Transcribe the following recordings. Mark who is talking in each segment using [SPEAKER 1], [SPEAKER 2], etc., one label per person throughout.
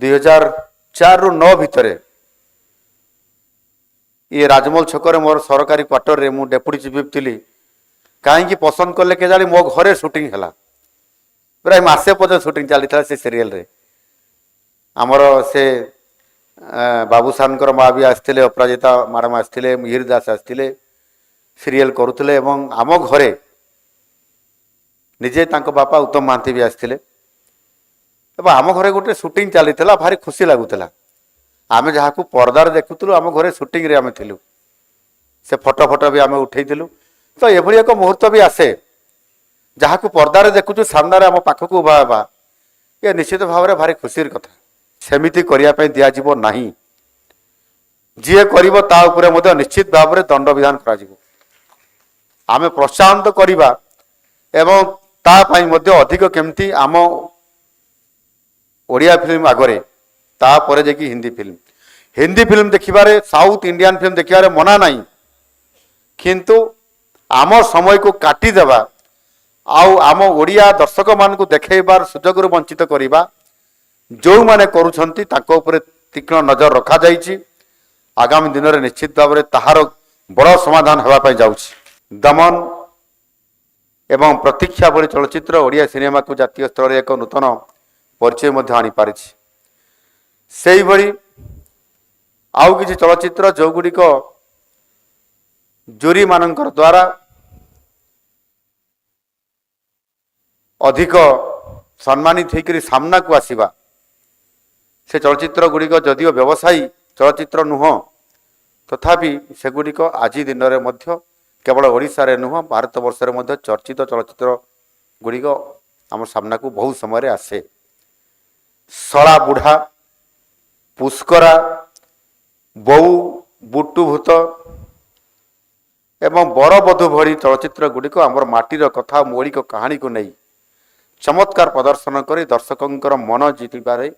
[SPEAKER 1] 2004 ରୁ 9 ଭିତରେ ये राजमहल छकरे मोर सरकारी क्वार्टर रे मु डेप्यूटी चीफ थिली कहीं पसंद कले के जानी मो घरे शूटिंग है प्राय मसे पर्यटन शूटिंग चली से सीरियल रे आमर से बाबूसान माँ भी आसते अपराजिता मैडम आसते मिहिर दास आसते सीरियल करुले आम घरे निजे बापा उत्तम महांती भी आसते आम घरे गोटे शूटिंग चली भारी खुशी लगुला आमे जहाँ को पर्दार देखुलु आम घरे शूटिंग रे आमे थिलु से फोटो फोटो भी आमे उठेइथिलु तो एभली एक मुहूर्त भी आसे जहाँ को पर्दार देखुचु सामने आम पाखक उभा हेबा ये निश्चित भाव में भारी खुशीर कथा सेमिति करिया पई दिया जिवो नाही जीए करिवो ता उपरे मध्य निश्चित भाव में दंड विधान करा जिवो आमे प्रोत्साहन तो करिबा एवं ता पई मध्य अधिक केमती आम ओडिया फिल्म आगरे तापर जे हिंदी फिल्म देखिबारे साउथ इंडियन फिल्म देखिबारे मना नहीं किंतु आम समय को काटी देबा आउ आम ओडिया दर्शक मान को देखैबार सुजोग वंचित करिबा जो माने करूछंती ताको ऊपर तीक्ष्ण नजर रखा जाइछि आगामी दिन में निश्चित भाव में ताहार बड़ समाधान होगा पाई जाउछि दमन एवं प्रतीक्षा भली चलचित्र ओडिया सिनेमा को जातीय स्तर में एक नूतन परिचय मध्य आनी पारिछि से भली आउ किछि चलचित्र जो गुड़िक जूरी मानकर द्वारा अधिक सम्मानित होकर सामना को आसीबा से चलचित्र गुड़िक जदियो व्यवसायी चलचित्र नुह तथापि सेगुड़िक आज दिन में मध्य केवल ओडिशा रे नुह भारत वर्ष रे मध्य चर्चित चलचित्र गुड़िक आम सामना को बहुत समय आसे सला बुढ़ा पुष्करा बऊ बुट्टू भूत एवं बरबधू भली चलचित्र गुड़िक आमर माटीर कथा मौलिक कहानी को नहीं चमत्कार प्रदर्शन कर दर्शकों मन जीतबारे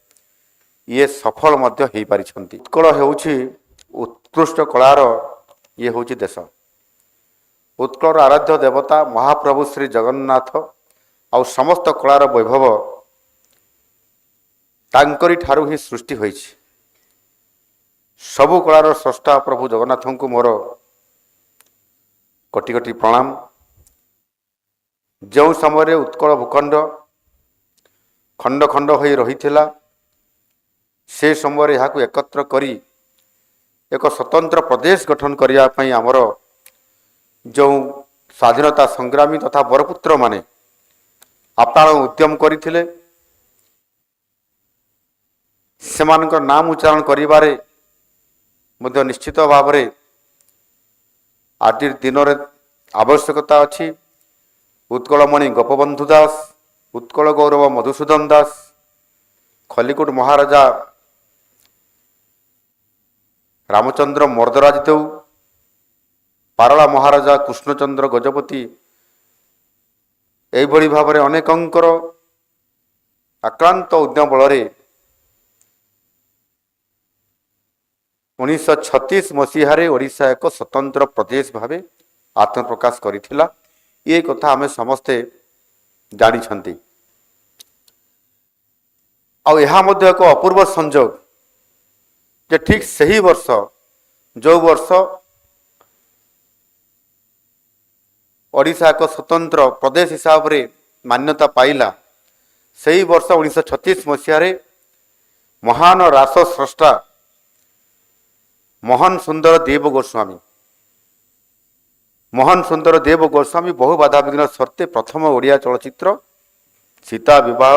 [SPEAKER 1] ये सफल मध्य हो पारिछंती। उत्कल हेउछि उत्कृष्ट कलार ये होछि देश उत्कलर आराध्य देवता महाप्रभु श्री जगन्नाथ आउ समस्त कलार वैभव तांकरी ठारू ही सृष्टि होइछि सबु कलार स्रष्टा प्रभु जगन्नाथ को मोर कोटि कोटि प्रणाम। जो समय उत्कल भूखंड खंड खंड हो रही से समय यहाँ एकत्र करी एक स्वतंत्र प्रदेश गठन करने आमर जो स्वाधीनता संग्रामी तथा बरपुत्र माने आप्राण उद्यम करथिले सेमानक नाम उच्चारण करिबारे मध्य निश्चित भाव में आज दिन में आवश्यकता अच्छी उत्कलमणि गोपबंधु दास उत्कल गौरव मधुसूदन दास खलिकोट महाराजा रामचंद्र मर्दराज देव पारला महाराजा कृष्णचंद्र गजपति यही भाव में अनेकंकर आक्रांत उद्यम बल 1936 मसीह ओडिशा एक स्वतंत्र प्रदेश भाव आत्मप्रकाश करिथिला ये कथा आमे समस्ते जानी आदि एक अपूर्व संजोग जे ठीक सही वर्ष जो वर्ष ओडिशा एक स्वतंत्र प्रदेश हिसाब से मान्यता पाइला सही वर्ष 1936 मसीह महान रास स्रष्टा मोहन सुंदर देव गोस्वामी बहु बाधा विघ्न सत्ते प्रथम ओडिया चलचित्र सीता विवाह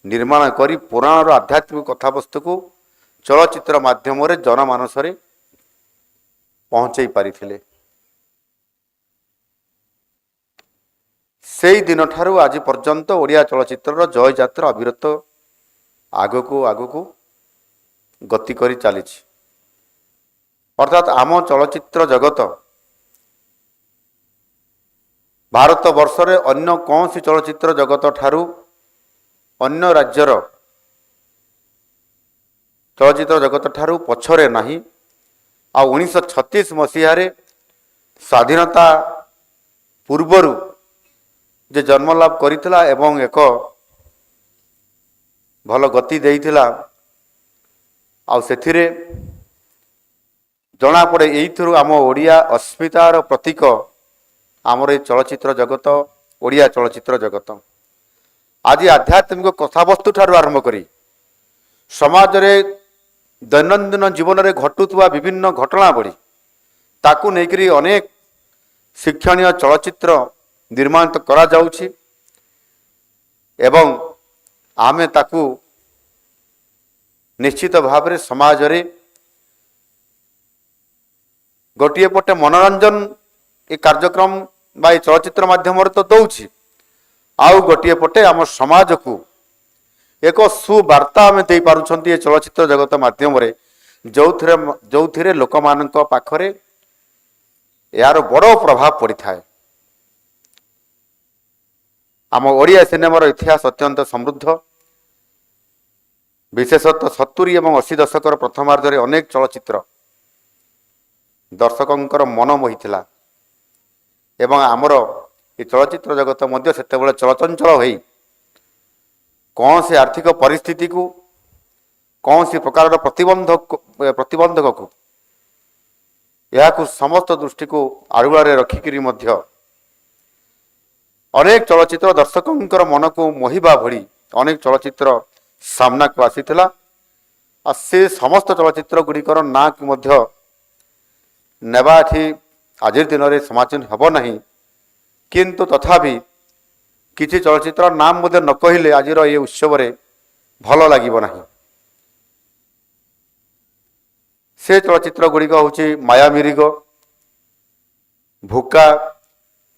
[SPEAKER 1] निर्माण करी पुराण आध्यात्मिक कथावस्तु को चलचित्र माध्यम जनमानस पहुंचाई पारिथिले। से दिन ठारू आज पर्यंत ओडिया चलचित्र जय यात्रा अविरत आगको आगको गति करी चली अर्थात आम चलचित्र जगत भारत वर्ष रे अन्य कौन सी चलचित्र जगत ठारू अन्य राज्यर चलचित्र जगत ठारू पछरे नहीं आ 1936 मसीह स्वाधीनता पूर्वरु जे जन्म लाभ करिथिला एवं एक भल गति देइथिला ଆଉ ସେଥିରେ ଜଣାପଡ଼େ ଏଇଥିରୁ ଆମ ଓଡ଼ିଆ ଅସ୍ମିତାର ପ୍ରତୀକ ଆମର ଏଇ ଚଳଚ୍ଚିତ୍ର ଜଗତ, ଓଡ଼ିଆ ଚଳଚ୍ଚିତ୍ର ଜଗତ। ଆଜି ଆଧ୍ୟାତ୍ମିକ କଥାବସ୍ତୁ ଠାରୁ ଆରମ୍ଭ କରି ସମାଜରେ ଦୈନନ୍ଦିନ ଜୀବନରେ ଘଟୁଥିବା ବିଭିନ୍ନ ଘଟଣାବଳୀ ତାକୁ ନେଇକରି ଅନେକ ଶିକ୍ଷଣୀୟ ଚଳଚ୍ଚିତ୍ର ନିର୍ମାଣିତ କରାଯାଉଛି ଏବଂ ଆମେ ତାକୁ ନିଶ୍ଚିତ ଭାବରେ ସମାଜରେ ଗୋଟିଏ ପଟେ ମନୋରଞ୍ଜନ ଏ କାର୍ଯ୍ୟକ୍ରମ ବା ଏ ଚଳଚ୍ଚିତ୍ର ମାଧ୍ୟମରେ ତ ଦେଉଛି, ଆଉ ଗୋଟିଏ ପଟେ ଆମ ସମାଜକୁ ଏକ ସୁବାର୍ତ୍ତା ଆମେ ଦେଇପାରୁଛନ୍ତି ଏ ଚଳଚ୍ଚିତ୍ର ଜଗତ ମାଧ୍ୟମରେ, ଯେଉଁଥିରେ ଲୋକମାନଙ୍କ ପାଖରେ ଏହାର ବଡ଼ ପ୍ରଭାବ ପଡ଼ିଥାଏ। ଆମ ଓଡ଼ିଆ ସିନେମାର ଇତିହାସ ଅତ୍ୟନ୍ତ ସମୃଦ୍ଧ। ବିଶେଷତଃ 70 ଏବଂ 80 ଦଶକର ପ୍ରଥମାର୍ଦ୍ଧରେ ଅନେକ ଚଳଚ୍ଚିତ୍ର ଦର୍ଶକଙ୍କର ମନ ମୋହିଥିଲା ଏବଂ ଆମର ଏ ଚଳଚ୍ଚିତ୍ର ଜଗତ ମଧ୍ୟ ସେତେବେଳେ ଚଳଚଞ୍ଚଳ ହୋଇ କୌଣସି ଆର୍ଥିକ ପରିସ୍ଥିତିକୁ, କୌଣସି ପ୍ରକାରର ପ୍ରତିବନ୍ଧକକୁ ଏହାକୁ ସମସ୍ତ ଦୃଷ୍ଟିକୁ ଆড়ୁଆରେ ରଖିକରି ମଧ୍ୟ ଅନେକ ଚଳଚ୍ଚିତ୍ର ଦର୍ଶକଙ୍କର ମନକୁ ମୋହିବା ଭଳି ଅନେକ ଚଳଚ୍ଚିତ୍ର ସାମ୍ନାକୁ ଆସିଥିଲା। ଆଉ ସେ ସମସ୍ତ ଚଳଚ୍ଚିତ୍ର ଗୁଡ଼ିକର ନାଁକୁ ମଧ୍ୟ ନେବା ଏଠି ଆଜିର ଦିନରେ ସମାଚୀନ ହେବ ନାହିଁ, କିନ୍ତୁ ତଥାପି କିଛି ଚଳଚ୍ଚିତ୍ର ନାମ ମଧ୍ୟ ନ କହିଲେ ଆଜିର ଏ ଉତ୍ସବରେ ଭଲ ଲାଗିବ ନାହିଁ। ସେ ଚଳଚ୍ଚିତ୍ର ଗୁଡ଼ିକ ହେଉଛି ମାୟାମିରିଗ, ଭୁକା,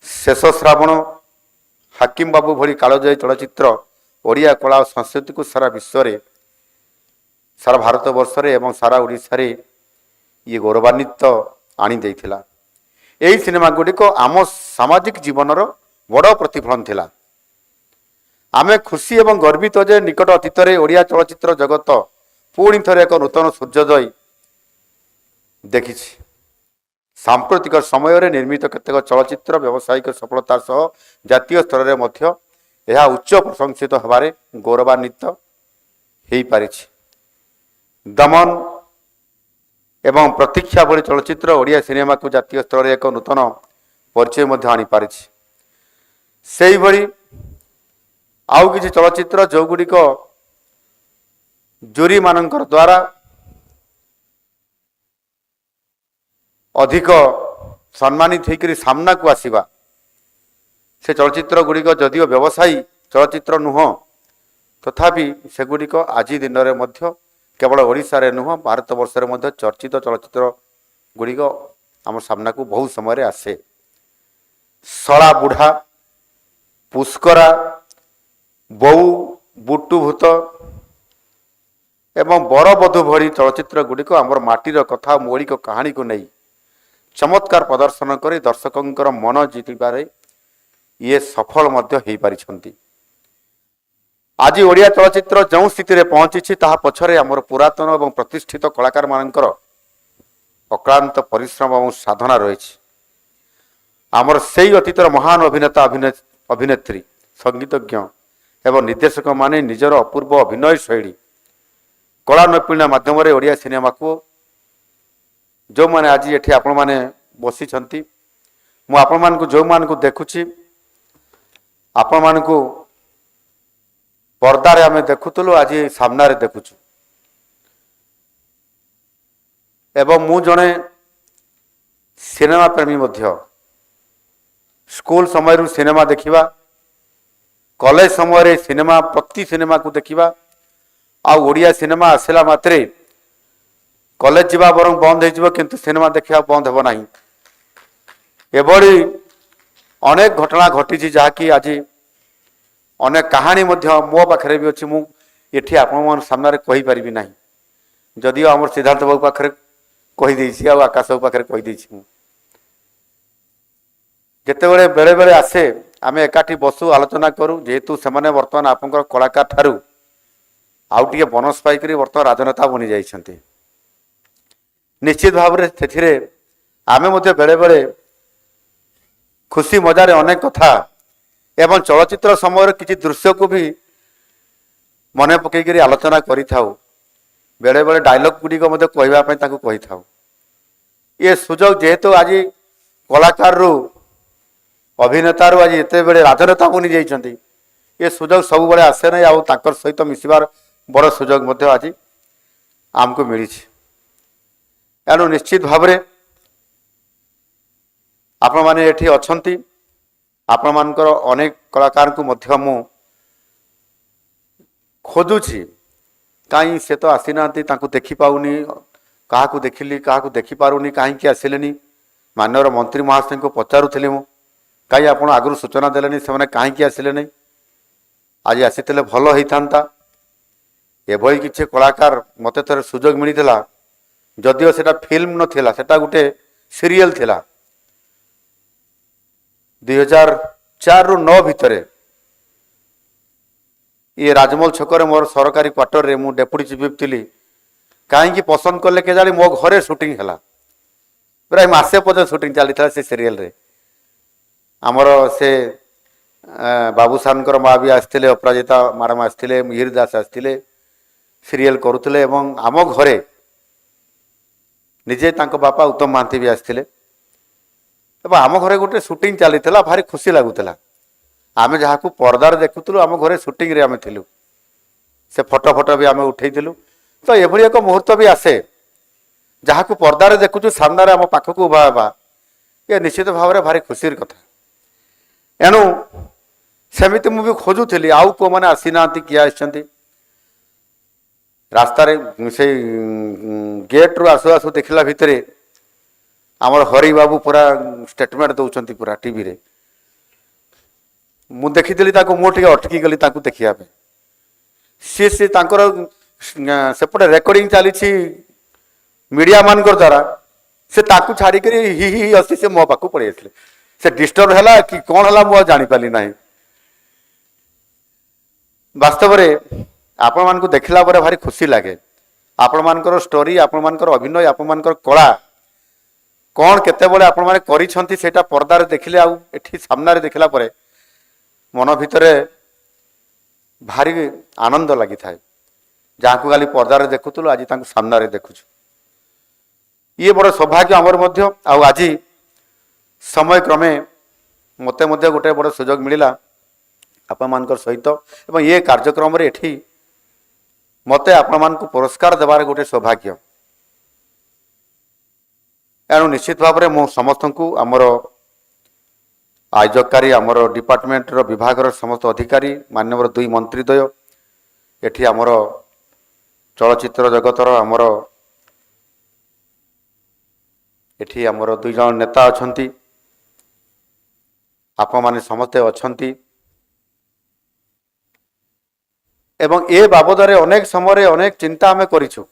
[SPEAKER 1] ଶେଷ ଶ୍ରାବଣ, ହାକିମ ବାବୁ ଭଳି କାଳଜୟୀ ଚଳଚ୍ଚିତ୍ର ଓଡ଼ିଆ କଳା ଓ ସଂସ୍କୃତିକୁ ସାରା ବିଶ୍ୱରେ, ସାରା ଭାରତବର୍ଷରେ ଏବଂ ସାରା ଓଡ଼ିଶାରେ ଇଏ ଗୌରବାନ୍ୱିତ ଆଣିଦେଇଥିଲା। ଏହି ସିନେମା ଗୁଡ଼ିକ ଆମ ସାମାଜିକ ଜୀବନର ବଡ଼ ପ୍ରତିଫଳନ ଥିଲା। ଆମେ ଖୁସି ଏବଂ ଗର୍ବିତ ଯେ ନିକଟ ଅତୀତରେ ଓଡ଼ିଆ ଚଳଚ୍ଚିତ୍ର ଜଗତ ପୁଣି ଥରେ ଏକ ନୂତନ ସୂର୍ଯ୍ୟୋଦୟ ଦେଖିଛି। ସାମ୍ପ୍ରତିକ ସମୟରେ ନିର୍ମିତ କେତେକ ଚଳଚ୍ଚିତ୍ର ବ୍ୟବସାୟିକ ସଫଳତା ସହ ଜାତୀୟ ସ୍ତରରେ ମଧ୍ୟ ଏହା ଉଚ୍ଚ ପ୍ରଶଂସିତ ହେବାରେ ଗୌରବାନ୍ୱିତ ହୋଇପାରିଛି। ଦମନ ଏବଂ ପ୍ରତୀକ୍ଷା ଭଳି ଚଳଚ୍ଚିତ୍ର ଓଡ଼ିଆ ସିନେମାକୁ ଜାତୀୟ ସ୍ତରରେ ଏକ ନୂତନ ପରିଚୟ ମଧ୍ୟ ଆଣିପାରିଛି। ସେହିଭଳି ଆଉ କିଛି ଚଳଚ୍ଚିତ୍ର ଯେଉଁଗୁଡ଼ିକ ଜୁରିମାନଙ୍କର ଦ୍ୱାରା ଅଧିକ ସମ୍ମାନିତ ହୋଇକରି ସାମ୍ନାକୁ ଆସିବା, ସେ ଚଳଚ୍ଚିତ୍ର ଗୁଡ଼ିକ ଯଦିଓ ବ୍ୟବସାୟୀ ଚଳଚ୍ଚିତ୍ର ନୁହଁ, ତଥାପି ସେଗୁଡ଼ିକ ଆଜି ଦିନରେ ମଧ୍ୟ କେବଳ ଓଡ଼ିଶାରେ ନୁହଁ ଭାରତବର୍ଷରେ ମଧ୍ୟ ଚର୍ଚ୍ଚିତ ଚଳଚ୍ଚିତ୍ର ଗୁଡ଼ିକ ଆମ ସାମ୍ନାକୁ ବହୁ ସମୟରେ ଆସେ। ଶଳା ବୁଢ଼ା, ପୁଷ୍କରା, ବୋଉ, ବୁଟୁ ଭୂତ ଏବଂ ବରବଧୂ ଭଳି ଚଳଚ୍ଚିତ୍ର ଗୁଡ଼ିକ ଆମର ମାଟିର କଥା ମୌଳିକ କାହାଣୀକୁ ନେଇ ଚମତ୍କାର ପ୍ରଦର୍ଶନ କରି ଦର୍ଶକଙ୍କର ମନ ଜିତିବାରେ ଇଏ ସଫଳ ମଧ୍ୟ ହୋଇପାରିଛନ୍ତି। ଆଜି ଓଡ଼ିଆ ଚଳଚ୍ଚିତ୍ର ଯେଉଁ ସ୍ଥିତିରେ ପହଞ୍ଚିଛି ତାହା ପଛରେ ଆମର ପୁରାତନ ଏବଂ ପ୍ରତିଷ୍ଠିତ କଳାକାରମାନଙ୍କର ଅକ୍ଳାନ୍ତ ପରିଶ୍ରମ ଏବଂ ସାଧନା ରହିଛି। ଆମର ସେଇ ଅତୀତର ମହାନ ଅଭିନେତା ଅଭିନେତ୍ରୀ, ସଙ୍ଗୀତଜ୍ଞ ଏବଂ ନିର୍ଦ୍ଦେଶକମାନେ ନିଜର ଅପୂର୍ବ ଅଭିନୟ ଶୈଳୀ, କଳା ନୈପୁଣ୍ୟ ମାଧ୍ୟମରେ ଓଡ଼ିଆ ସିନେମାକୁ, ଯେଉଁମାନେ ଆଜି ଏଠି ଆପଣମାନେ ବସିଛନ୍ତି, ମୁଁ ଆପଣମାନଙ୍କୁ ଯେଉଁମାନଙ୍କୁ ଦେଖୁଛି, ଆପଣମାନଙ୍କୁ ପର୍ଦ୍ଦାରେ ଆମେ ଦେଖୁଥିଲୁ, ଆଜି ସାମ୍ନାରେ ଦେଖୁଛୁ। ଏବଂ ମୁଁ ଜଣେ ସିନେମା ପ୍ରେମୀ ମଧ୍ୟ। ସ୍କୁଲ ସମୟରୁ ସିନେମା ଦେଖିବା, କଲେଜ ସମୟରେ ସିନେମା, ପ୍ରତି ସିନେମାକୁ ଦେଖିବା, ଆଉ ଓଡ଼ିଆ ସିନେମା ଆସିଲା ମାତ୍ରେ କଲେଜ ଯିବା ବରଂ ବନ୍ଦ ହୋଇଯିବ କିନ୍ତୁ ସିନେମା ଦେଖିବା ବନ୍ଦ ହେବ ନାହିଁ। ଏଭଳି ଅନେକ ଘଟଣା ଘଟିଛି ଯାହାକି ଆଜି ଅନେକ କାହାଣୀ ମଧ୍ୟ ମୋ ପାଖରେ ବି ଅଛି, ମୁଁ ଏଠି ଆପଣମାନଙ୍କ ସାମ୍ନାରେ କହିପାରିବି ନାହିଁ। ଯଦିଓ ଆମର ସିଦ୍ଧାର୍ଥ ବାବୁ ପାଖରେ କହିଦେଇଛି ଆଉ ଆକାଶ ବାବୁ ପାଖରେ କହିଦେଇଛି। ମୁଁ ଯେତେବେଳେ ବେଳେ ବେଳେ ଆସେ ଆମେ ଏକାଠି ବସୁ, ଆଲୋଚନା କରୁ, ଯେହେତୁ ସେମାନେ ବର୍ତ୍ତମାନ ଆପଣଙ୍କର କଳାକାର ଠାରୁ ଆଉ ଟିକେ ବୋନସ ପାଇକରି ବର୍ତ୍ତମାନ ରାଜନେତା ବନିଯାଇଛନ୍ତି। ନିଶ୍ଚିତ ଭାବରେ ସେଥିରେ ଆମେ ମଧ୍ୟ ବେଳେବେଳେ ଖୁସି ମଜାରେ ଅନେକ କଥା ଏବଂ ଚଳଚ୍ଚିତ୍ର ସମୟର କିଛି ଦୃଶ୍ୟକୁ ବି ମନେ ପକାଇକରି ଆଲୋଚନା କରିଥାଉ। बेले बेले डायलॉग गुड़िक कही था ये सुजोग जेहेतु आज कलाकार रु अभिनेता रु आज एत बड़े राजनेता बनी जाइछंती ये सुजोग सब बड़े आसे नहीं आकर सहित मिसबार बड़ सुजोग आज आमको मिली एणु निश्चित भाव आपण माने एठी अछंती आपण मानकर अनेक कलाकार को मध्य मु खोजुछि कहीं से तो आसी नांती तांको देखि पाउनी क्या देखिली क्या देखि पारुनी कहीं आसिलेनी माननीय मंत्री महाशय को पचारुली मु कहीं आपण आगु सूचना देलेनी से कहीं आसिले नहीं आज आसी भल होता एभली किसी कलाकार मत थे सुजोग मिलता जदिओ सेटा फिल्म नथिला सेटा गुटे सीरियल थिला 2004 रु 9 भितर ये राजमहल छकर मोर सरकारी क्वार्टर रे मु डेपुटी चीफ थी कहीं पसंद कले के जानी मो घरे शूटिंग है प्राय मसे पर्यटन शूटिंग चली से सीरियल रे आमर से बाबूसान माँ भी आसते अपराजिता मैडम आसते मिहिर दास आसते सीरियल करुले आम घरे निजे बापा उत्तम महांती भी आसते आम घरे गोटे शूटिंग चली भारी खुशी लगुला आम जहाँ पर्दार देखुलु आम घरे शूटिंग रे आम थिलु से फोटो फोटो भी आम उठेलु तो ये एक मुहूर्त भी आसे जहाँ को पर्दार देखुचु सामने आम पाखक उभा हवा ये निश्चित भाव में भारी खुशी कथा एणु सेमिति मुझे खोजुली आउ पुओ मैंने आसी ना किए आसछंती रास्तार से गेट रु आसु आसु देखला भितर आमर हरि बाबू पूरा स्टेटमेंट दौरान पूरा टीवी रे मु देखी मुझे अटकी गली देखा सी सी सेपटे रेकर्डिंग चली मीडिया मान द्वारा से छाड़ी हि हि हसी से मो पाक पड़े आसले से डिस्टर्ब है कि कौन है मुझे जापारि ना वास्तव में आपण मान देखला भारी खुशी लगे आपण मान स्टोरी आपण मान अभिनय आपण मान कला कौन केते आपण मैंने करिसेटा पर्दार देखिले आठी सामने देखला मन भितर भारी आनंद लगी था जहाँ को खाली पर्दार देखुलु आज सामने देखुचु ये बड़ सौभाग्य आमर मध्य आज समय क्रमे मते मध्य गोटे बड़ सुजोग मिला आपण मान सहित एवं ये कार्यक्रम रे एठी मते आपण मान को पुरस्कार देवार गोटे सौभाग्य एणु निश्चित भाव में मु समस्त को आमर आयोजकारी आमर डिपार्टमेंट रो विभाग रो समस्त अधिकारी माननीय 2 मंत्रीद्वय एठी आमर चलचित्र जगतर आमर एठी आमर 2 जन नेता अछंती आपण माने समस्ते अछंती एवं ए बाबद अनेक समय अनेक चिंता आम करिछु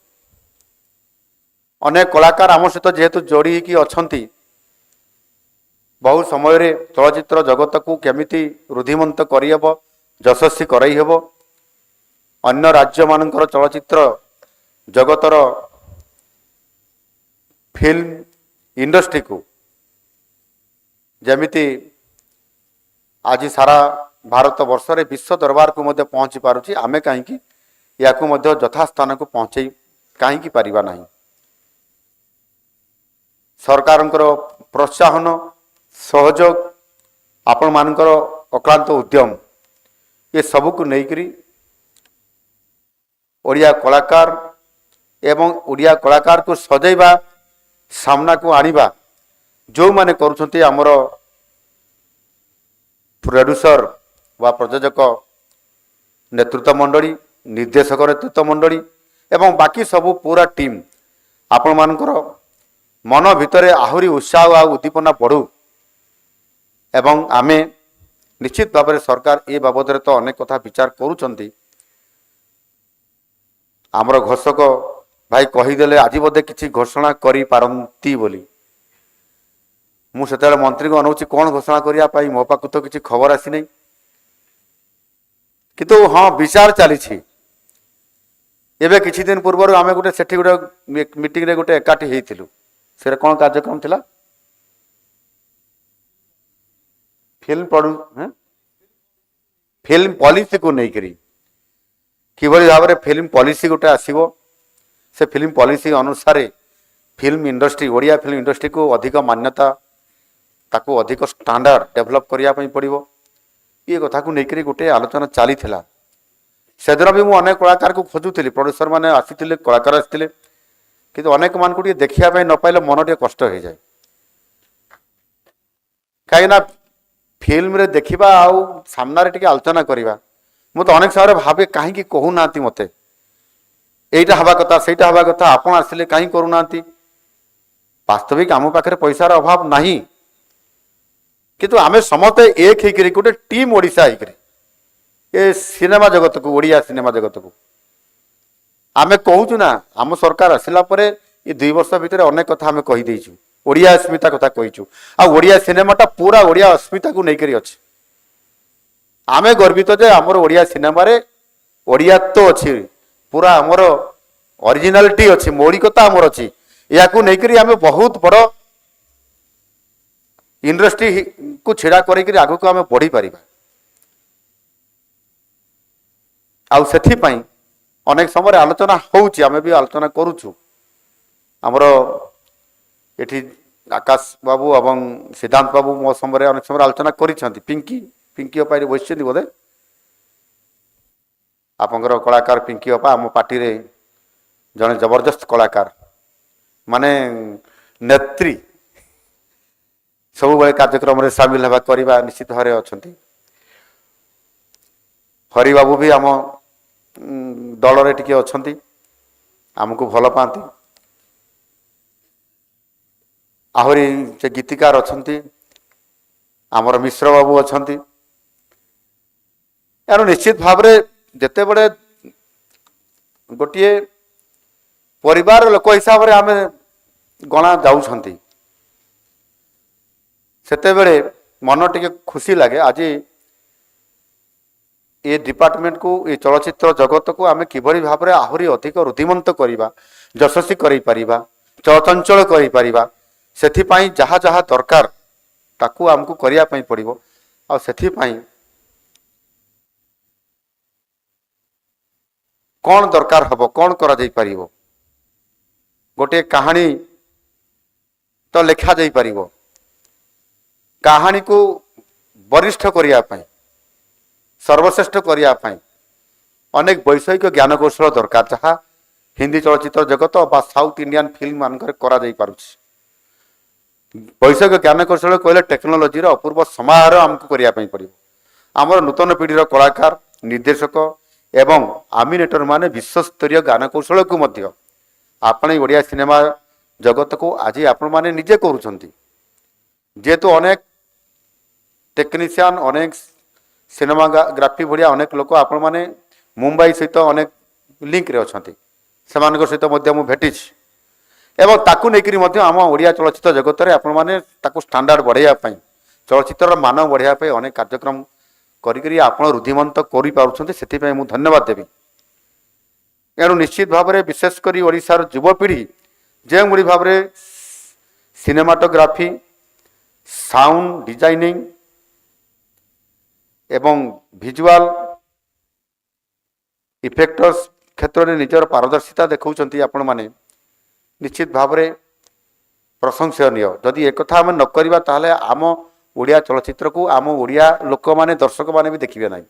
[SPEAKER 1] अनेक कलाकार आम सहित जेहेतु जोड़ी की अछंती बहु समय रे चलचित्र जगत को केमिति रुधिमंत करहब यशस्वी करहब अन्य राज्य मानकर चलचित्र जगतर फिल्म इंडस्ट्री को जमिति आज सारा भारत वर्ष रे विश्व दरबार को मध्य पहुँची पारुछि आमे कहीं या यथास्थान को पहुँचे कहीं पारिबा नहीं सरकार प्रोत्साहन सहयोग आपण मानकर अक्लांत उद्यम ये सब को लेकर ओडिया कलाकार एवं ओडिया कलाकार को सजैबा सामना को आनिबा जो माने करुछंती आमर प्रोड्यूसर वा प्रयोजक नेतृत्व मंडली निर्देशक नेतृत्व मंडली एवं बाकी सबू पूरा टीम आपण मानकर मन भितर आहुरी उत्साह आ उद्दीपना बढ़ू एवं आमे निश्चित भाव में सरकार ए बाबद तो अनेक कथा विचार करुचंती आमर घोषक भाई कहीदेले आज बोधे किसी घोषणा करी पारंती बोली मुझे मंत्री को अनौची कौन घोषणा करने मो पाक तो किसी खबर आसी नहीं किंतु हाँ विचार चली एवं किछि दिन पूर्व आम गोटे से गोटे मीटिंग रे गोटे एकाठी होइथिलु से कौन कार्यक्रम थिला फिल्म पॉलिसी को नहीं करी किभली भाव में फिल्म पॉलिसी गोटे आसीबो से फिल्म पॉलिसी अनुसार film industry Odia film industry को अधिक मान्यता ताको अधिक स्टैंडर्ड डेवलप करने पड़ो ये कथा को लेकर गोटे आलोचना चली से दिन भी मुझे अनेक कलाकार को खोजुली प्रोड्यूसर मैंने आसी कलाकार आसते कि अनेक मान को देखा न पाइले मन टे कष्ट हो जाए कहीं फिल्म रे देखा आउ सामने टे आलोचना करवा मुझे अनेक समय भावे कहीं कहूना मत यहीटा हवा कथा से हवा कथा आप आसिले कहीं करूना वास्तविक आम पाखे पैसार अभाव नहीं किंतु आमे समते एक होकर गोटे टीम ओडिशा होकर ये सिनेमा जगत को ओडिया सिनेमा जगत को आमे कहूँ ना आम सरकार आसला ये 2 वर्ष भितर अनेक कथा आमे कही देइछु ओडिया अस्मिता कथा कहीचु आ ओडिया सिनेमाटा पूरा ओडिया अस्मिता को लेकर अच्छे आमे गर्वित जे आमर ओडिया सिनेमा रे ओडिया तो अच्छी पूरा आमर ओरिजिनालिटी अच्छी मौलिकता आमर अच्छी या नहीं आमे बहुत बड़ इंडस्ट्री को छिड़ा कर आग को आमे बढ़ी पारिबा आउ सेथिपाई अनेक समय आलोचना होउची आमे भी आलोचना करूछु आमर एठी आकाश बाबू एवं सिद्धांत बाबू मो समय अनेक समय आलोचना करिसेंती पिंकी पिंकी अपाई बसि बोधे आपंकर कलाकार पिंकी अपा आम पार्टी रे जने जबरदस्त कलाकार माने नेत्री सब कार्यक्रम रे शामिल हवा करवा निश्चित भाव अच्छा हरि बाबू भी आम दल रे टिके अच्छा आमको भल पाती आहरी से गीतिकार अच्छा आमर मिश्र बाबू अच्छा यार निश्चित भाव जिते बड़े गोटे परिवार लोक हिसाब से आम गणा जाऊँच सेते बेले मन टिके खुशी लगे आज ये डिपार्टमेंट को ये चलचित्र जगत को आम किभली भाव में आहरी अधिक रुद्धिमंत करवा यशस्वी करा चलचंचल करा से जहाँ जहाँ दरकार ताकू आमको करने पड़ो आ कौन दरकार हम कौन करा जाई परिबो गोटे कहानी तो लिखा जाई परिबो कहानी को वरिष्ठ करने सर्वश्रेष्ठ करने अनेक वैषयिक ज्ञान कौशल दरकार जहाँ हिंदी चलचित्र जगत बा साउथ इंडियन फिल्म मानकर करा जाई पारुछि वैषयिक ज्ञान कौशल कहले टेक्नोलोजी अपूर्व समाहार आमको करने पड़ो आमर नूतन पीढ़ीर कलाकार निर्देशक एवं आमिनेटर माने विश्वस्तरीय ज्ञान कौशल को मध्य आपणे ओडिया सिनेमा जगत को आज आपण माने निजे करूछंती जेहेतु अनेक टेक्नीशियन अनेक सिनेमाग्राफी भाया अनेक लोक आपण माने मुंबई सहित अनेक लिंक रे अछंती सेमानक सहित मध्य मु भेटी एवं ताकू नेकरी मध्य आम ओडिया चलचित्र जगत रे आपण माने ताकू स्टैंडर्ड बढ़ाइया पई चलचित्र मान बढ़ाइया पई अनेक कार्यक्रम करी आपण रुद्धिमंत करि पारुछंती सेति पई मु धन्यवाद देबी एणु निश्चित भाव में विशेषकर ओडिशार युवपीढ़ी जो भाई भाव में सिनेमाटोग्राफी साउंड डिजाइनिंग एवं विजुअल इफेक्टर्स क्षेत्र में निजर पारदर्शिता देखा आपण माने निश्चित भाव में प्रशंसनीय जदि एक कथा आम नक ताहले आम ओडिया चलचित्र को आम ओडिया लोक माने दर्शक माने भी देखिबे नहीं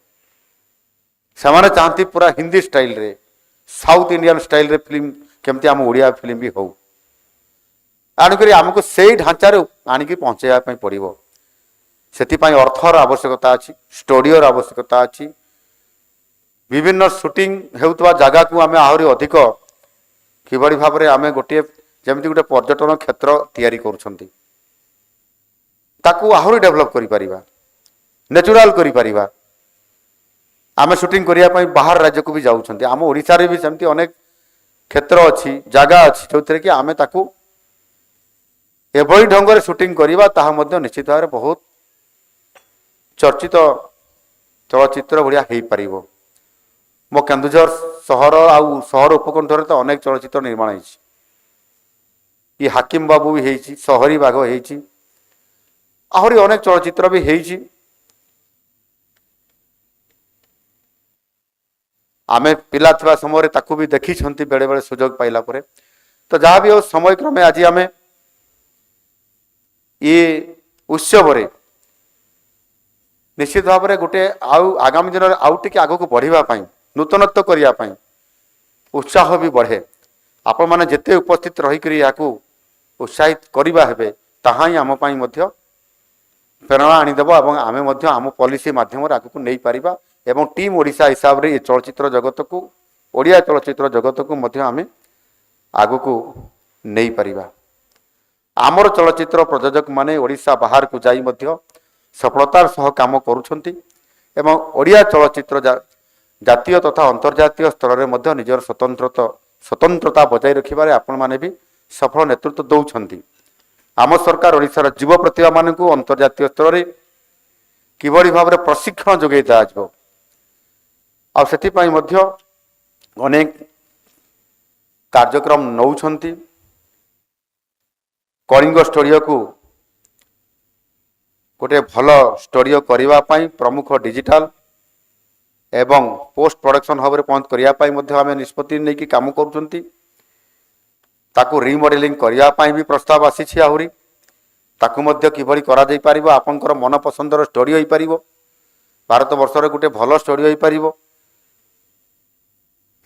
[SPEAKER 1] से चाहती पूरा हिंदी स्टाइल रे साउथ इंडियन स्टाइल रे फिल्म केमती आम ओडिया फिल्म भी हो आणुक आमको से ढांचार आणिक पहुँचाई पड़ो से अर्थर आवश्यकता अच्छी स्टूडियोर आवश्यकता अच्छी विभिन्न शूटिंग होता जगह को आम आहरी अधिक किभली भाव में आम गोटे जमी गोटे पर्यटन क्षेत्र तैयारी करुछंती ताकू आहरी डेभलप करिपरिबा नेचुरल करिपरिबा आम शूटिंग करने बाहर राज्य को भी जाऊँच आम ओडिशा रे भी सेमती अनेक क्षेत्र अच्छी जगह अच्छी जो थे कि आम ताकू एभली ढंग से शूटिंग करवा ताहा मध्य निश्चित भाव में बहुत चर्चित चलचित्र भाया हो पार मो केन्दुझर सहर आउ सहर उपकंठर तो अनेक चलचित्र निर्माण होती हाकिम बाबू भी होती सहरी बाघ होती आहरी अनेक चलचित्र भी होती आमे पिला थिबा समय ताकू भी देखी बेले बेले सुजोग पाइला परे। तो जहाँ भी हो समय क्रमे आज आम ये उत्सव निश्चित भाव में गोटे आगामी दिन में आउ टे आग को बढ़ापी नूतनत्व करने उत्साह भी बढ़े। आपण मैंने जिते उपस्थित रहीकि या उत्साहित करवा हे ताहा ही आम प्रेरणा आनीदेव और आम आम पॉलिसी माध्यम आग को नहीं पारिबा एवं टीम ओडिशा हिसाब से चलचित्र जगत को ओडिया चलचित्र जगत को आम आग को नहीं पारिबा। आमर चलचित्र प्रयोजक माने ओडिशा बाहर को जाई सफलतार सह काम करुछंती एवं ओडिया चलचित्र जातीय तथा अंतर्जातीय स्तर में निजर स्वतंत्रता बजाय रखिबारे आपण माने भी सफल नेतृत्व दौरान। आम सरकार ओडिशार युव प्रतिभा मान अंतर्जातीय स्तर में किभली भाव में प्रशिक्षण जोगे दिज्व अनेक कार्यक्रम नौछंती। कलिंग स्टूडियो को गोटे भल स्टूडियो करने प्रमुख डिजिटल एवं पोस्ट प्रोडक्शन हब पहुँच करने आम निष्पत्ति नहीं काम करुँच। ताकू रिमॉडलिंग करने भी प्रस्ताव आसी आहरी ताकू किभली करा जाई पारिबो आपनकर मन पसंदर स्टूडियो हो पार भारत वर्ष गोटे भल स्टूडियो हो पार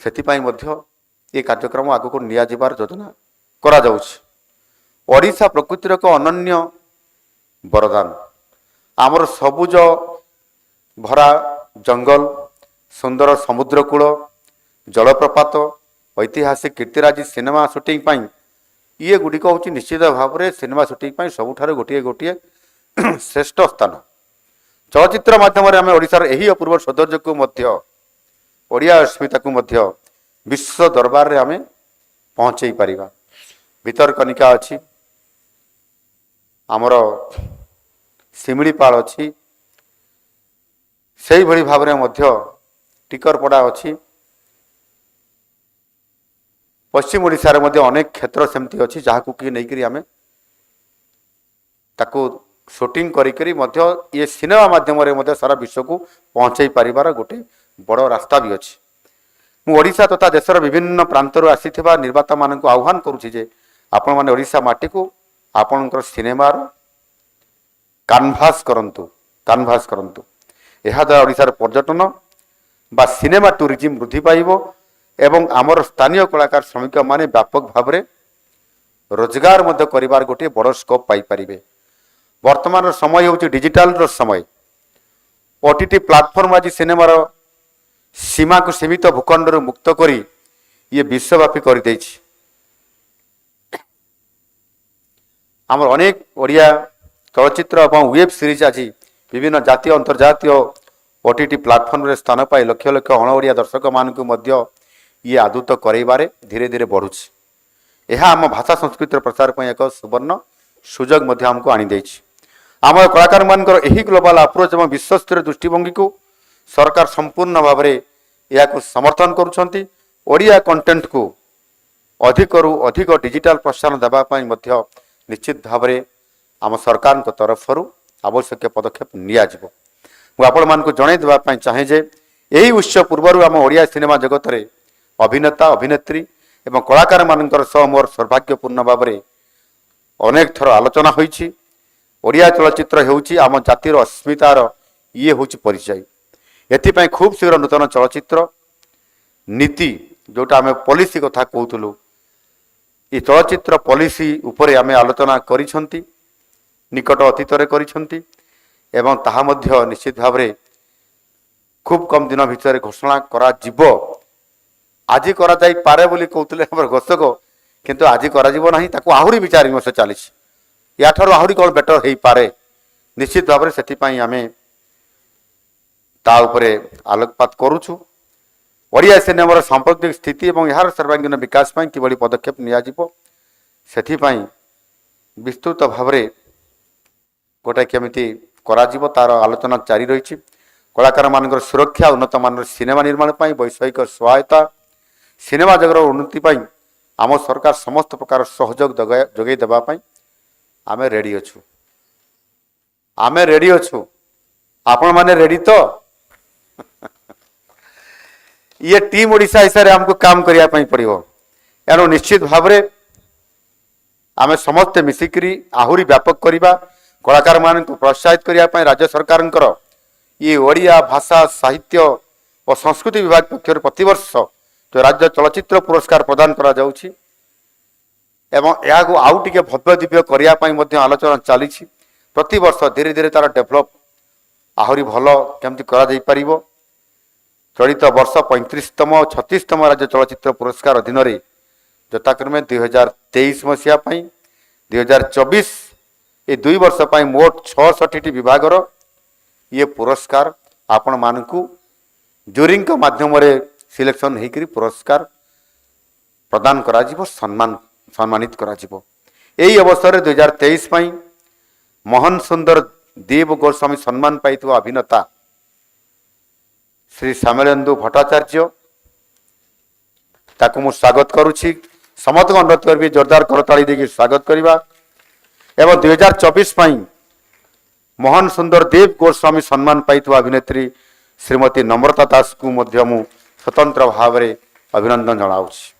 [SPEAKER 1] से कार्यक्रम आग को निया जिबार योजना करा जाउछि। ओडिशा प्रकृतिर एक अनन्य वरदान आमर सबुज भरा जंगल सुंदर समुद्रकूल जलप्रपात ऐतिहासिक कीर्तिराजी सिनेमा सुटिंग पाई ये गुड़िक हूँ निश्चित भाव में सिनेमा सुटिंग पाई सबुठार गोटे गोटे श्रेष्ठ स्थान। चलचित्र माध्यम आम ओडिशार एही अपूर्व सौंदर्य को ओडिया अस्मिता को विश्व दरबार रे आम पहुँचे पारिबा। भितरकनिका अच्छी आमर शिमिलीपाल अच्छी से भली भाव में टिकरपड़ा अच्छी पश्चिम ओडिशा रे अनेक क्षेत्र सेमती अच्छी जहाँ को कि नहीं आम ताकू शूटिंग करी ये सिनेमा माध्यम सारा विश्व को पहुँचे पारिबार गोटे बड़ रास्ता भी अच्छी। मु ओडिशा तथा देशर विभिन्न प्रांतर आसीथिबा निर्माता मानक आह्वान करुछि जे आपण माने ओडिशा माटी को आपणकर सिनेमार कानभास करंतु एहा द्वारा ओडिशार पर्यटन बा सिनेमा टूरिज्म वृद्धि पाइबो एवं आमर स्थानीय कलाकार श्रमिक माने व्यापक भाव में रोजगार मध्य करिवार गोटे बड़ स्कोप पाई परिबे। वर्तमान समय होछि डिजिटल रो समय। ओटीटी प्लाटफॉर्म आज सिनेमार सीमा को सीमित भूखंड मुक्त करी ये विश्वव्यापी कर देछि। आमर अनेक ओडिया चलचित्र और वेब सीरीज आज विभिन्न जातीय अंतर्जातीय ओटीटी प्लाटफॉर्म रे स्थान पाई लक्ष लक्ष अण ओडिया दर्शक मानक ये आदृत करइबारे धीरे धीरे बढ़ुछि। यह आम भाषा संस्कृतिर प्रचार पर एक सुवर्ण सुजोग आमको आनी देछि। आम कलाकार मानकर एही ग्लोबल अप्रोच और विश्वस्तरीय दृष्टिभंगी को सरकार संपूर्ण भाव में यह समर्थन करुछंती। ओडिया कंटेंट को अधिकरू अधिक डिजिटल प्रोत्साहन देवाई निश्चित भाव में आम सरकार तरफ आवश्यक पदक्षेप नियाजिबो। मु आपण मानकु जणाई देबा चाहे जे यही उत्सव पूर्व आम ओडिया सिनेमा जगत रे अभिनेता अभिनेत्री एवं कलाकार मानकर सह मोर सौभाग्यपूर्ण भाव में अनेक थर आलोचना होईछि। ओडिया चलचित्र हेउछि आम जातिर अस्मितार ये हूँ परिचय। एथिपाई खूब शीघ्र नूतन चलचित्र नीति जोटा आम पॉलिसी कथा कहूलु ये चलचित्र पॉलिसी उपरे आम आलोचना करिसंती निकट अतीत करिसंती एवं ताहा मध्य निश्चित भाव में खूब कम दिन भितर घोषणा करा जिवो। आज करा जाई पारे बोली कहते हमर घोषक किंतु आज करा जिवो नाही ताकू आहुरी विचार विमर्श चलीछि या ठारू आहुरी कौन बेटर हो पारे निश्चित भाव में से आम ता उपरे आलोकपात करुछु। ओडिया सिनेमार सांप्रतिक स्थिति और यार सर्वांगीन विकास कि पदक्षेप नियाजिवो सेथिपाई विस्तृत भाव में गोटे केमिति कराजिवो तार आलोचना जारी रही। कलाकार मानकर सुरक्षा उन्नत मान सिनेमा निर्माण पर वैषयिक सहायता सिनेमा जगत उन्नति पर आम सरकार समस्त प्रकार सहयोग जोगे देवाई आम रेडी अच्छु। आम रेडी अच्छु आपण माने रेडी तो ये टीम ओडिशा हिसाब से हमको काम करने पड़ो। एणु निश्चित भाव में आम समस्ते मिसिकी आहरी व्यापक करवा कलाकार मान प्रोत्साहित करने राज्य सरकार ये ओडिया भाषा साहित्य और संस्कृति विभाग पक्षर प्रतिवर्ष जो राज्य चलचित्र पुरस्कार प्रदान करा जाउछि एवं यह आउ टे भव्य दिव्य करने आलोचना चली प्रति वर्ष धीरे धीरे तार डेभलप आहरी भल केमती कर चलित वर्ष 35तम और 36तम राज्य चलचित्र पुरस्कार अधीन यथाक्रमे 2023 मसीहा 2024 ये 2 वर्ष मोट 66 विभाग ये पुरस्कार आपण मानकु जूरी माध्यम सिलेक्शन होकर पुरस्कार प्रदान करा सम्मानित करा यही अवसर 2023 मोहन सुंदर देव गोस्वामी सम्मान पाई अभिनेता श्री श्यामलेन्दु भट्टाचार्य ताकू मु स्वागत करुछि समस्त अनुरोध कर जोरदार करताली देकी स्वागत करवा एवं 2024 मोहन सुंदर देव गोस्वामी सम्मान पाई अभिनेत्री श्रीमती नम्रता दास को मु स्वतंत्र भाव में अभिनंदन जनाऊछि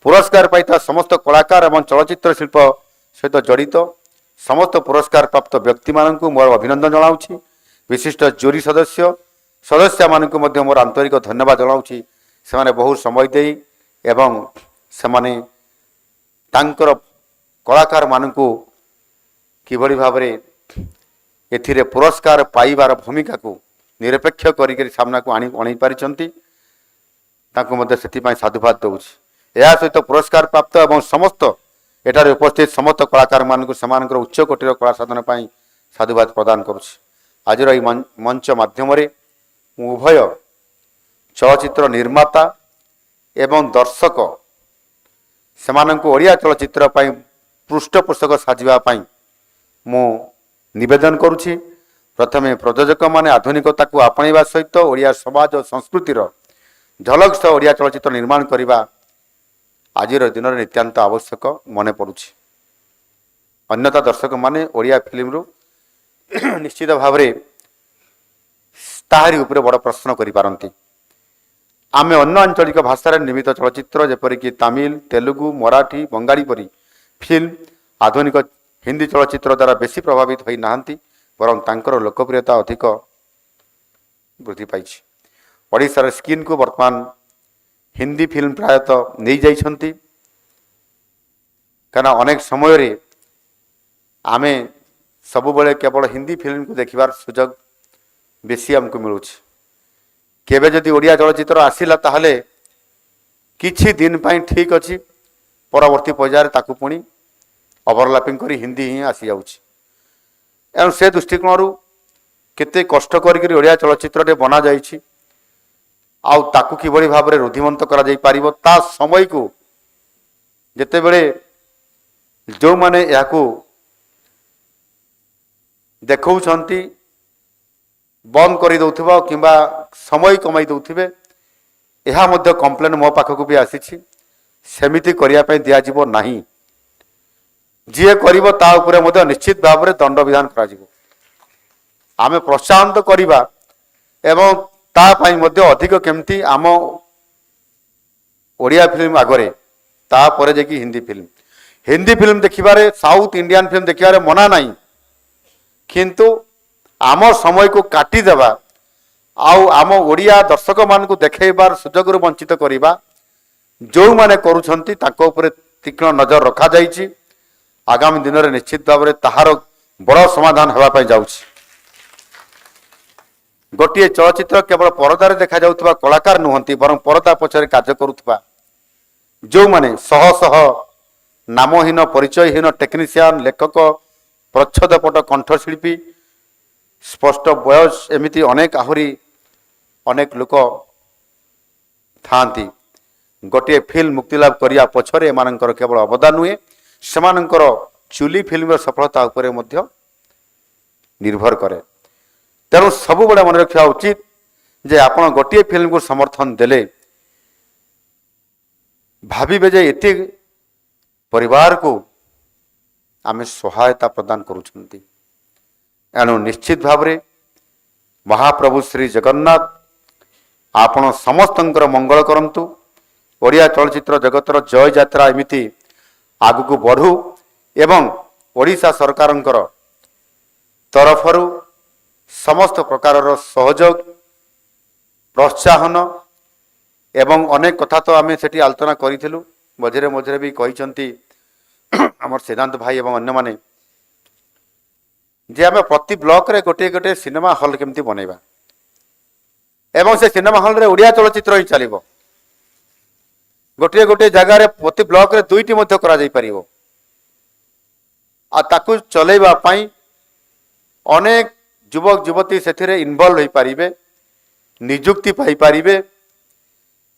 [SPEAKER 1] पुरस्कार पाई समस्त कलाकार एवं चलचित्र शिल्प सहित जड़ित समस्त पुरस्कार प्राप्त व्यक्ति मानक मोर अभिनंदन जनाऊछि विशिष्ट जूरी सदस्य मानक मोर आंतरिक धन्यवाद जनाऊछि से बहुत समय दे एवं से तांकर कलाकार मानक किभली भाव एथिरे पुरस्कार पाइबार भूमिका को निरपेक्ष करी सामना को आनी पारिछंती तांको मध्य सेतिपाई साधुवाद दउछि या सहित पुरस्कार प्राप्त एवं समस्त एठारे उपस्थित समस्त कलाकार मानक सेमानकर उच्च कोटीर कला साधन पाई साधुवाद प्रदान करुछि आज मंच माध्यम उभय चलचित्र निर्माता एवं दर्शक सेमानंको ओडिया चलचित्र पाई पृष्ठपोषक साजिबा पाई मु निवेदन करुछि प्रथमे प्रयोजक माने आधुनिकता को आपणा सहित ओडिया समाज और संस्कृतिर झलक सह ओडिया चलचित्र निर्माण करने आज दिन में नित्यांत आवश्यक मन पड़ुछि अन्यथा दर्शक माने ओडिया फिल्म निश्चित भाव ताहारी उपरे बड़ प्रश्न करिपारंती आमे अन्य आंचलिक भाषा निर्मित चलचित्र जेपरिक तमिल तेलुगु मराठी बंगाली परी फिल्म आधुनिक हिंदी चलचित्र द्वारा बेसी प्रभावित होई नाहंती बरं तांकर लोकप्रियता अधिक वृद्धि पाई ओडिशार स्क्रीन को वर्तमान हिंदी फिल्म प्रायतः नहीं जाइछंती कारण अनेक समय रे आमे सबुबले केवल हिंदी फिल्म को देखिबार सुजोग बेसी हमको मिलुछि केबे जदि ओडिया चलचित्र आसिला ताहले किछि दिन पाई ठीक अछि परवर्ती पर्यायर ताकू पुणी ओवरलैपिंग करी हिंदी ही आसी जाउछि एवं से दृष्टिकोण केते कष्ट करी ओडिया चलचित्र बना जाइछि आउ ताकू किभली भाव में रुद्धिमंत करा जाई पारिबो ता समय को जेते बेले जो माने याकू देखौछंती बंद कर दउथिबा किंबा समय कमाई दउथिबे एहा मध्य कंप्लेन मो पाखक भी आसीछि सेमिति करिया पय दिया जिवो नाही जे करिवो ता उपरे मध्य निश्चित भाव में दंड विधान करा जिवो आमे प्रोत्साहन तो करिबा एवं ता पाई मध्य अधिक केमती आम ओडिया फिल्म आगरे ता परे जे कि हिंदी फिल्म देखिबारे साउथ इंडियन फिल्म देखिबारे मना नाही किंतु आम समय को काटी देबा आउ आम ओडिया दर्शक मान को देखैबार सुजोग वंचित करिबा जो माने करूछंती ताको उपरे तीक्ष्ण नजर रखा जाइछि आगामी दिन में निश्चित भाव में ताहार बड़ समाधान होगा पाई जाउछि गोटे चलचित्र केवल परदार देखा जाउथबा कलाकार नुहंती बरं परदा पछरे कार्य करुथबा जो माने शह शह नामहीन परिचयहीन टेक्निशियन लेखक प्रच्छदपट कंठशिल्पी स्पष्ट बयस एमिति अनेक आहरी अनेक लोक थांती गोटे फिल्म मुक्तिलाभ करिया पछरे एमानंकर केवल अवदान नुहे सेमानंकर चुली फिल्म सफलता उपरे मध्य निर्भर करे तेणु सबु बड़े मन रखा उचित जे आपण गोटे फिल्म को समर्थन देले भाविबे जे एते परिवार को आमे सहायता प्रदान करुछंती एणु निश्चित भाव में महाप्रभु श्री जगन्नाथ ଆପଣ ସମସ୍ତଙ୍କର ମଙ୍ଗଳ କରନ୍ତୁ। ଓଡ଼ିଆ ଚଳଚ୍ଚିତ୍ର ଜଗତର ଜୟ ଯାତ୍ରା ଏମିତି ଆଗକୁ ବଢ଼ୁ ଏବଂ ଓଡ଼ିଶା ସରକାରଙ୍କର ତରଫରୁ ସମସ୍ତ ପ୍ରକାରର ସହଯୋଗ ପ୍ରୋତ୍ସାହନ ଏବଂ ଅନେକ କଥା ତ ଆମେ ସେଠି ଆଲୋଚନା କରିଥିଲୁ। ମଝିରେ ମଝିରେ ବି କହିଛନ୍ତି ଆମର ସିଦ୍ଧାନ୍ତ ଭାଇ ଏବଂ ଅନ୍ୟମାନେ ଯେ ଆମେ ପ୍ରତି ବ୍ଲକରେ ଗୋଟିଏ ଗୋଟିଏ ସିନେମା ହଲ୍ କେମିତି ବନେଇବା ଏବଂ ସେ ସିନେମା ହଲ୍ରେ ଓଡ଼ିଆ ଚଳଚ୍ଚିତ୍ର ହିଁ ଚାଲିବ। ଗୋଟିଏ ଗୋଟିଏ ଜାଗାରେ ପ୍ରତି ବ୍ଲକରେ 2ଟି ମଧ୍ୟ କରାଯାଇପାରିବ। ଆଉ ତାକୁ ଚଲେଇବା ପାଇଁ ଅନେକ ଯୁବକ ଯୁବତୀ ସେଥିରେ ଇନଭଲ୍ଭ ହୋଇପାରିବେ, ନିଯୁକ୍ତି ପାଇପାରିବେ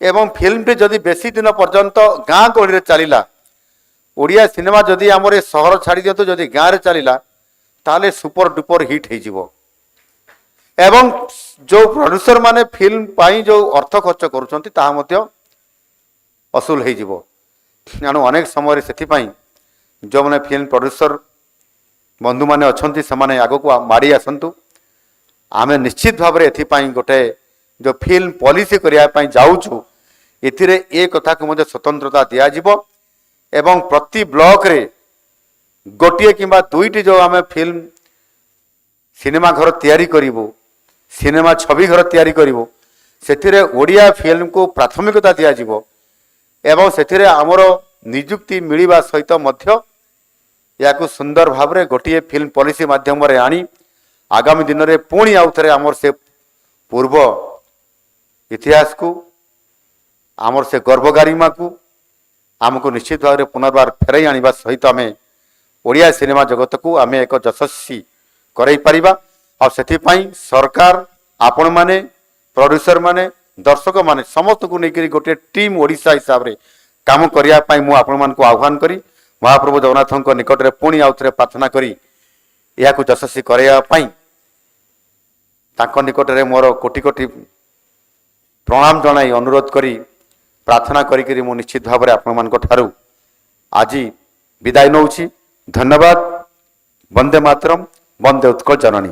[SPEAKER 1] ଏବଂ ଫିଲ୍ମଟି ଯଦି ବେଶୀ ଦିନ ପର୍ଯ୍ୟନ୍ତ ଗାଁ ଗହଳିରେ ଚାଲିଲା, ଓଡ଼ିଆ ସିନେମା ଯଦି ଆମର ଏ ସହର ଛାଡ଼ି ଦିଅନ୍ତୁ, ଯଦି ଗାଁରେ ଚାଲିଲା ତାହେଲେ ସୁପର ଡୁପର ହିଟ୍ ହେଇଯିବ ଏବଂ ଯେଉଁ ପ୍ରଡ୍ୟୁସର ମାନେ ଫିଲ୍ମ ପାଇଁ ଯେଉଁ ଅର୍ଥ ଖର୍ଚ୍ଚ କରୁଛନ୍ତି ତାହା ମଧ୍ୟ ଅସୁଲ ହେଇଯିବ। ତେଣୁ ଅନେକ ସମୟରେ ସେଥିପାଇଁ ଯେଉଁମାନେ ଫିଲ୍ମ ପ୍ରଡ୍ୟୁସର ବନ୍ଧୁମାନେ ଅଛନ୍ତି ସେମାନେ ଆଗକୁ ମାଡ଼ି ଆସନ୍ତୁ। ଆମେ ନିଶ୍ଚିତ ଭାବରେ ଏଥିପାଇଁ ଗୋଟେ ଯେଉଁ ଫିଲ୍ମ ପଲିସି କରିବା ପାଇଁ ଯାଉଛୁ ଏଥିରେ ଏ କଥାକୁ ମଧ୍ୟ ସ୍ୱତନ୍ତ୍ରତା ଦିଆଯିବ ଏବଂ ପ୍ରତି ବ୍ଲକରେ ଗୋଟିଏ କିମ୍ବା 2ଟି ଯେଉଁ ଆମେ ଫିଲ୍ମ ସିନେମା ଘର ତିଆରି କରିବୁ, ସିନେମା ଛବି ଘର ତିଆରି କରିବୁ, ସେଥିରେ ଓଡ଼ିଆ ଫିଲ୍ମକୁ ପ୍ରାଥମିକତା ଦିଆଯିବ ଏବଂ ସେଥିରେ ଆମର ନିଯୁକ୍ତି ମିଳିବା ସହିତ ମଧ୍ୟ ଏହାକୁ ସୁନ୍ଦର ଭାବରେ ଗୋଟିଏ ଫିଲ୍ମ ପଲିସି ମାଧ୍ୟମରେ ଆଣି ଆଗାମୀ ଦିନରେ ପୁଣି ଆଉଥରେ ଆମର ସେ ପୂର୍ବ ଇତିହାସକୁ ଆମର ସେ ଗର୍ବ ଗାରିମାକୁ ଆମକୁ ନିଶ୍ଚିତ ଭାବରେ ପୁନର୍ବାର ଫେରାଇ ଆଣିବା ସହିତ ଆମେ ଓଡ଼ିଆ ସିନେମା ଜଗତକୁ ଆମେ ଏକ ଯଶସ୍ୱୀ କରାଇ ପାରିବା। ଆଉ ସେଥିପାଇଁ ସରକାର, ଆପଣମାନେ, ପ୍ରଡ୍ୟୁସର ମାନେ, ଦର୍ଶକ ମାନେ ସମସ୍ତଙ୍କୁ ନେଇକରି ଗୋଟିଏ ଟିମ୍ ଓଡ଼ିଶା ହିସାବରେ କାମ କରିବା ପାଇଁ ମୁଁ ଆପଣମାନଙ୍କୁ ଆହ୍ୱାନ କରି ମହାପ୍ରଭୁ ଜଗନ୍ନାଥଙ୍କ ନିକଟରେ ପୁଣି ଆଉଥରେ ପ୍ରାର୍ଥନା କରି ଏହାକୁ ଯଶସ୍ୱୀ କରାଇବା ପାଇଁ ତାଙ୍କ ନିକଟରେ ମୋର କୋଟି କୋଟି ପ୍ରଣାମ ଜଣାଇ ଅନୁରୋଧ କରି ପ୍ରାର୍ଥନା କରିକିରି ମୁଁ ନିଶ୍ଚିତ ଭାବରେ ଆପଣମାନଙ୍କ ଠାରୁ ଆଜି ବିଦାୟ ନେଉଛି। ଧନ୍ୟବାଦ। ବନ୍ଦେ ମାତରମ୍, ବନ୍ଦେ ଉତ୍କଳ ଜନନୀ।